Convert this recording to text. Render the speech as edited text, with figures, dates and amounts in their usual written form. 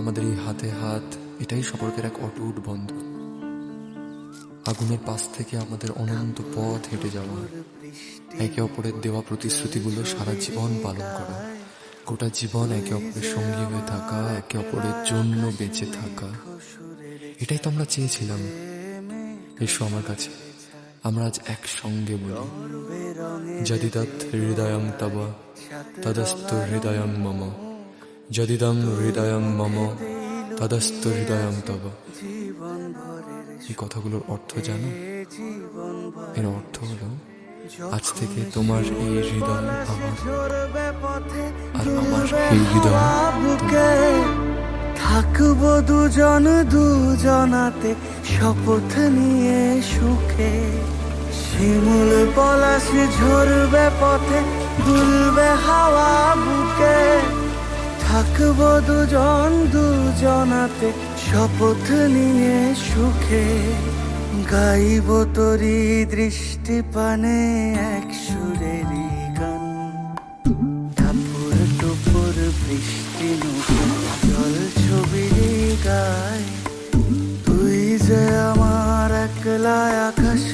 আমাদের এই হাতে হাত, এটাই সম্পর্কের এক অটুট বন্ধন। আগুনের পাশ থেকে আমাদের অনন্ত পথ হেঁটে যাওয়া, একে অপরের দেওয়া প্রতিশ্রুতিগুলো সারা জীবন পালন করা, গোটা জীবন একে অপরের সঙ্গী হয়ে থাকা, একে অপরের জন্য বেঁচে থাকা, এটাই তো আমরা চেয়েছিলাম। এসো আমার কাছে, আমরা আজ একসঙ্গে বলি, যদিদৎ হৃদয়ং তব তদস্তু হৃদয়ং মম, যদিদং হৃদয়ং মম তদস্তু হৃদয়ং তব। এই কথাগুলোর অর্থ জানো? এর অর্থ হলো, আজ থেকে তোমার এই হৃদয় আমার, আর আমার এই হৃদয় তোমার। থাকবো দুজন দুজনাতে শপথ নিয়ে সুখে, শিমুল পলাশ ঝরবে পথে দুলবে হাওয়া বুকে। থাকবো দুজন দুজনাতে শপথ নিয়ে সুখে, গাইব তোরি দৃষ্টি পানে এক সুরেরই গান। টাপুর টুপুর বৃষ্টি নুপুর জল ছবির গায়, তুই যে আমার একলা আকাশ